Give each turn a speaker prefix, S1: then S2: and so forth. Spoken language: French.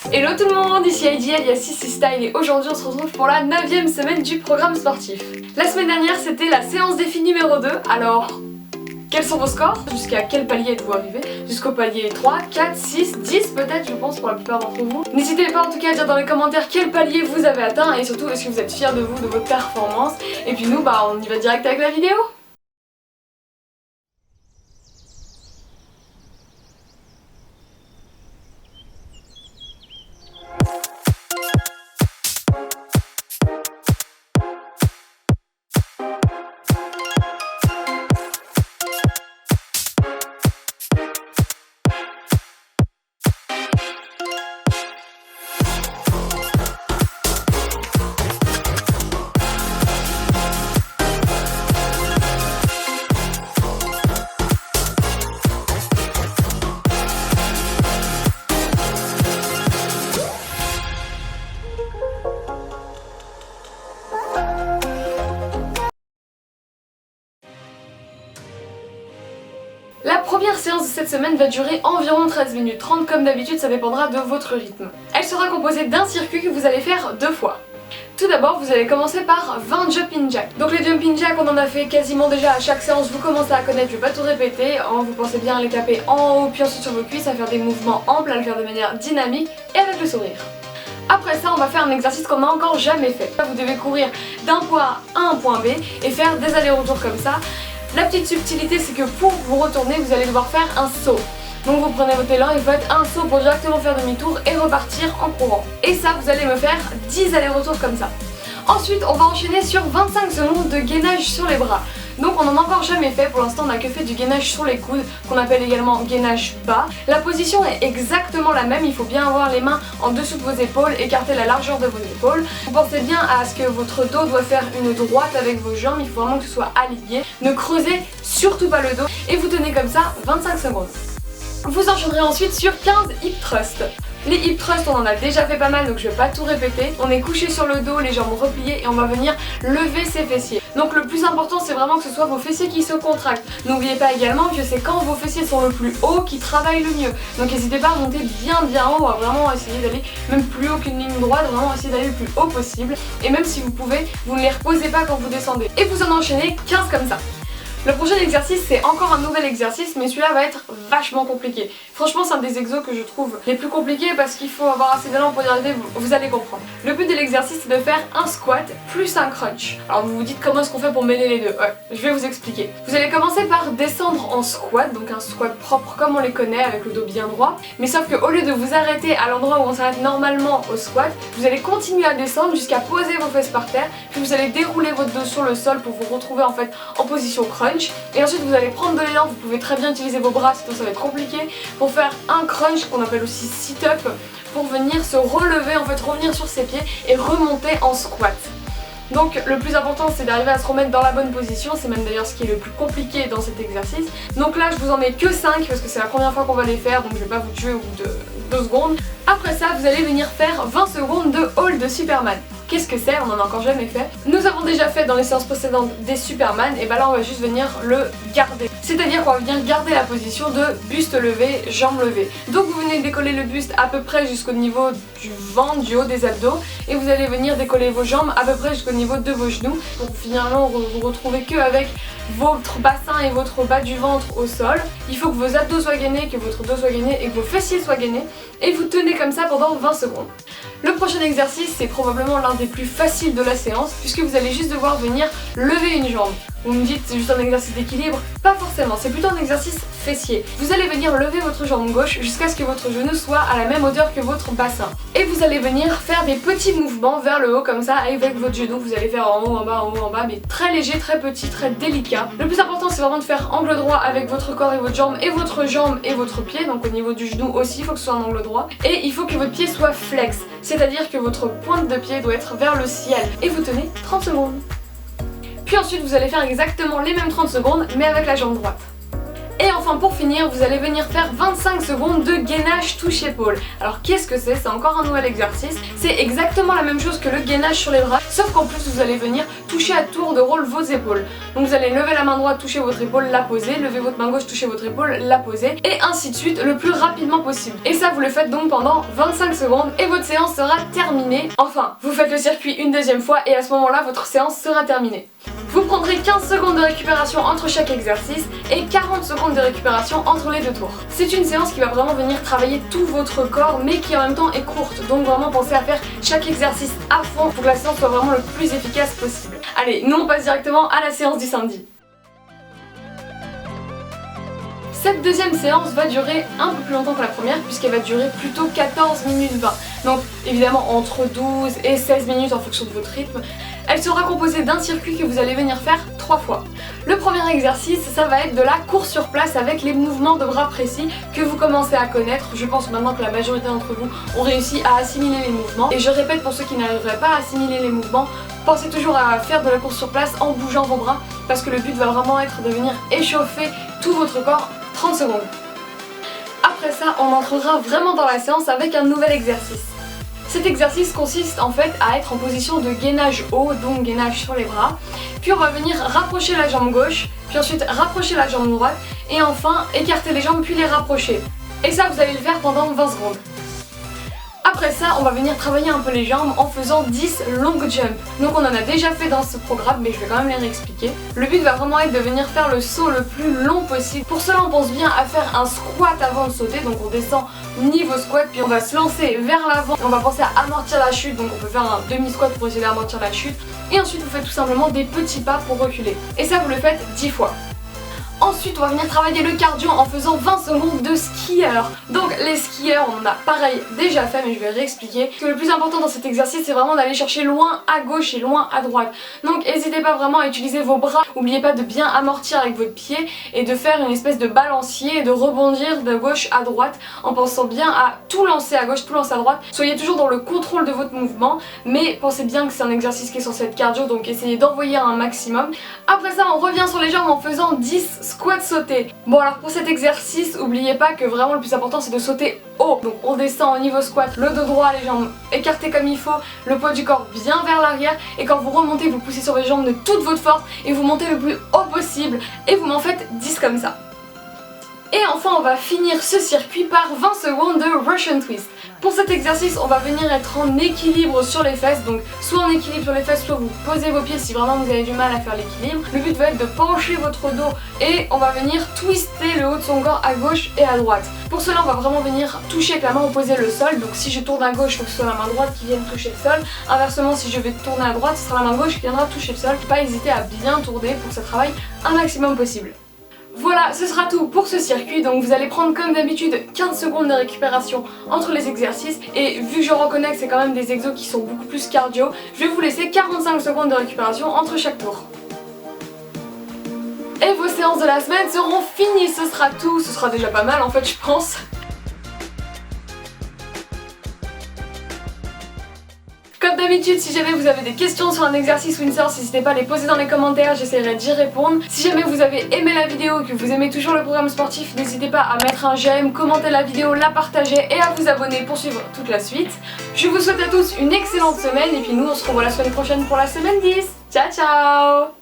S1: Hello tout le monde, ici Heidi alias Sissi Style et aujourd'hui on se retrouve pour la 9ème semaine du programme sportif. La semaine dernière c'était la séance défi numéro 2, alors quels sont vos scores? Jusqu'à quel palier êtes-vous arrivé? Jusqu'au palier 3, 4, 6, 10 peut-être je pense pour la plupart d'entre vous. N'hésitez pas en tout cas à dire dans les commentaires quel palier vous avez atteint et surtout est-ce que vous êtes fiers de vous, de votre performance. Et puis nous on y va direct avec la vidéo. La première séance de cette semaine va durer environ 13 minutes 30 comme d'habitude, ça dépendra de votre rythme. Elle sera composée d'un circuit que vous allez faire 2 fois. Tout d'abord, vous allez commencer par 20 jumping jacks. Donc les jumping jacks, on en a fait quasiment déjà à chaque séance, vous commencez à connaître, je vais pas tout répéter. Vous pensez bien à les taper en haut puis ensuite sur vos cuisses, à faire des mouvements amples, à le faire de manière dynamique et avec le sourire. Après ça, on va faire un exercice qu'on n'a encore jamais fait. Vous devez courir d'un point A à un point B et faire des allers-retours comme ça. La petite subtilité, c'est que pour vous retourner, vous allez devoir faire un saut. Donc vous prenez votre élan et vous faites un saut pour directement faire demi-tour et repartir en courant. Et ça, vous allez me faire 10 allers-retours comme ça. Ensuite, on va enchaîner sur 25 secondes de gainage sur les bras. Donc on n'en a encore jamais fait, pour l'instant on n'a que fait du gainage sur les coudes, qu'on appelle également gainage bas. La position est exactement la même, il faut bien avoir les mains en dessous de vos épaules, écarter la largeur de vos épaules. Vous pensez bien à ce que votre dos doit faire une droite avec vos jambes, il faut vraiment que ce soit aligné. Ne creusez surtout pas le dos et vous tenez comme ça 25 secondes. Vous enchaînerez ensuite sur 15 hip thrusts. Les hip thrusts on en a déjà fait pas mal donc je vais pas tout répéter. On est couché sur le dos, les jambes repliées et on va venir lever ses fessiers. Donc le plus important c'est vraiment que ce soit vos fessiers qui se contractent. N'oubliez pas également que c'est quand vos fessiers sont le plus haut qui travaillent le mieux. Donc n'hésitez pas à monter bien haut, à vraiment essayer d'aller même plus haut qu'une ligne droite, vraiment essayer d'aller le plus haut possible. Et même si vous pouvez, vous ne les reposez pas quand vous descendez. Et vous en enchaînez 15 comme ça. Le prochain exercice c'est encore un nouvel exercice mais celui-là va être vachement compliqué. Franchement c'est un des exos que je trouve les plus compliqués parce qu'il faut avoir assez d'élan pour y arriver, vous allez comprendre. Le but de l'exercice c'est de faire un squat plus un crunch. Alors vous vous dites comment est-ce qu'on fait pour mêler les deux? Ouais, je vais vous expliquer. Vous allez commencer par descendre en squat, donc un squat propre comme on les connaît avec le dos bien droit. Mais sauf qu'au lieu de vous arrêter à l'endroit où on s'arrête normalement au squat, vous allez continuer à descendre jusqu'à poser vos fesses par terre. Puis vous allez dérouler votre dos sur le sol pour vous retrouver en fait en position crunch. Et ensuite vous allez prendre de l'élan, vous pouvez très bien utiliser vos bras sinon ça va être compliqué pour faire un crunch qu'on appelle aussi sit-up pour venir se relever, en fait revenir sur ses pieds et remonter en squat. Donc le plus important c'est d'arriver à se remettre dans la bonne position, c'est même d'ailleurs ce qui est le plus compliqué dans cet exercice. Donc là je vous en mets que 5 parce que c'est la première fois qu'on va les faire donc je vais pas vous tuer au bout de 2 secondes. Après ça vous allez venir faire 20 secondes de hold de Superman. Qu'est-ce que c'est? On n'en a encore jamais fait. Nous avons déjà fait dans les séances précédentes des Superman et bah là on va juste venir le garder. C'est-à-dire qu'on va venir garder la position de buste levé, jambes levées. Donc vous venez décoller le buste à peu près jusqu'au niveau du ventre, du haut des abdos et vous allez venir décoller vos jambes à peu près jusqu'au niveau de vos genoux pour finalement vous retrouver que avec votre bassin et votre bas du ventre au sol. Il faut que vos abdos soient gainés, que votre dos soit gainé et que vos fessiers soient gainés et vous tenez comme ça pendant 20 secondes. Le prochain exercice c'est probablement l'un des plus faciles de la séance puisque vous allez juste devoir venir lever une jambe. Vous me dites c'est juste un exercice d'équilibre? Pas forcément, c'est plutôt un exercice fessier. Vous allez venir lever votre jambe gauche jusqu'à ce que votre genou soit à la même hauteur que votre bassin. Et vous allez venir faire des petits mouvements vers le haut comme ça avec votre genou. Vous allez faire en haut, en bas, mais très léger, très petit, très délicat. Le plus important c'est vraiment de faire angle droit avec votre corps et votre jambe et votre pied. Donc au niveau du genou aussi, il faut que ce soit un angle droit. Et il faut que votre pied soit flex, c'est-à-dire que votre pointe de pied doit être vers le ciel. Et vous tenez 30 secondes. Puis ensuite vous allez faire exactement les mêmes 30 secondes mais avec la jambe droite. Et enfin pour finir, vous allez venir faire 25 secondes de gainage touche-épaule. Alors qu'est-ce que c'est? C'est encore un nouvel exercice. C'est exactement la même chose que le gainage sur les bras, sauf qu'en plus vous allez venir toucher à tour de rôle vos épaules. Donc vous allez lever la main droite, toucher votre épaule, la poser, lever votre main gauche, toucher votre épaule, la poser, et ainsi de suite le plus rapidement possible. Et ça vous le faites donc pendant 25 secondes et votre séance sera terminée. Enfin, vous faites le circuit une deuxième fois et à ce moment-là votre séance sera terminée. Vous prendrez 15 secondes de récupération entre chaque exercice et 40 secondes de récupération entre les deux tours. C'est une séance qui va vraiment venir travailler tout votre corps mais qui en même temps est courte. Donc vraiment pensez à faire chaque exercice à fond pour que la séance soit vraiment le plus efficace possible. Allez, nous on passe directement à la séance du samedi. Cette deuxième séance va durer un peu plus longtemps que la première puisqu'elle va durer plutôt 14 minutes 20. Donc évidemment entre 12 et 16 minutes en fonction de votre rythme. Elle sera composée d'un circuit que vous allez venir faire 3 fois. Le premier exercice, ça va être de la course sur place avec les mouvements de bras précis que vous commencez à connaître. Je pense maintenant que la majorité d'entre vous ont réussi à assimiler les mouvements. Et je répète pour ceux qui n'arriveraient pas à assimiler les mouvements, pensez toujours à faire de la course sur place en bougeant vos bras parce que le but va vraiment être de venir échauffer tout votre corps 30 secondes. Après ça, on entrera vraiment dans la séance avec un nouvel exercice. Cet exercice consiste en fait à être en position de gainage haut, donc gainage sur les bras. Puis on va venir rapprocher la jambe gauche, puis ensuite rapprocher la jambe droite, et enfin écarter les jambes puis les rapprocher. Et ça vous allez le faire pendant 20 secondes. Après ça, on va venir travailler un peu les jambes en faisant 10 long jumps. Donc on en a déjà fait dans ce programme, mais je vais quand même les réexpliquer. Le but va vraiment être de venir faire le saut le plus long possible. Pour cela, on pense bien à faire un squat avant de sauter. Donc on descend niveau squat, puis on va se lancer vers l'avant. On va penser à amortir la chute, donc on peut faire un demi-squat pour essayer d'amortir la chute. Et ensuite, vous faites tout simplement des petits pas pour reculer. Et ça, vous le faites 10 fois. Ensuite, on va venir travailler le cardio en faisant 20 secondes de skieur. Donc les skieurs, on en a pareil déjà fait, mais je vais réexpliquer. Que le plus important dans cet exercice, c'est vraiment d'aller chercher loin à gauche et loin à droite. Donc n'hésitez pas vraiment à utiliser vos bras. N'oubliez pas de bien amortir avec votre pied et de faire une espèce de balancier et de rebondir de gauche à droite en pensant bien à tout lancer à gauche, tout lancer à droite. Soyez toujours dans le contrôle de votre mouvement, mais pensez bien que c'est un exercice qui est censé être cardio, donc essayez d'envoyer un maximum. Après ça, on revient sur les jambes en faisant 10 squat sauter. Bon alors pour cet exercice, n'oubliez pas que vraiment le plus important c'est de sauter haut. Donc on descend au niveau squat, le dos droit, les jambes écartées comme il faut, le poids du corps bien vers l'arrière et quand vous remontez, vous poussez sur les jambes de toute votre force et vous montez le plus haut possible et vous m'en faites 10 comme ça. Et enfin on va finir ce circuit par 20 secondes de Russian Twist. Pour cet exercice, on va venir être en équilibre sur les fesses, donc soit en équilibre sur les fesses, soit vous posez vos pieds si vraiment vous avez du mal à faire l'équilibre. Le but va être de pencher votre dos et on va venir twister le haut de son corps à gauche et à droite. Pour cela, on va vraiment venir toucher avec la main opposée le sol, donc si je tourne à gauche, il faut que ce soit la main droite qui vienne toucher le sol. Inversement, si je vais tourner à droite, ce sera la main gauche qui viendra toucher le sol. Faut pas hésiter à bien tourner pour que ça travaille un maximum possible. Voilà, ce sera tout pour ce circuit, donc vous allez prendre comme d'habitude 15 secondes de récupération entre les exercices et vu que je reconnais que c'est quand même des exos qui sont beaucoup plus cardio, je vais vous laisser 45 secondes de récupération entre chaque tour. Et vos séances de la semaine seront finies, ce sera tout, ce sera déjà pas mal en fait je pense. Comme d'habitude, si jamais vous avez des questions sur un exercice ou une séance, n'hésitez pas à les poser dans les commentaires, j'essaierai d'y répondre. Si jamais vous avez aimé la vidéo, que vous aimez toujours le programme sportif, n'hésitez pas à mettre un j'aime, commenter la vidéo, la partager et à vous abonner pour suivre toute la suite. Je vous souhaite à tous une excellente semaine et puis nous on se revoit la semaine prochaine pour la semaine 10. Ciao ciao!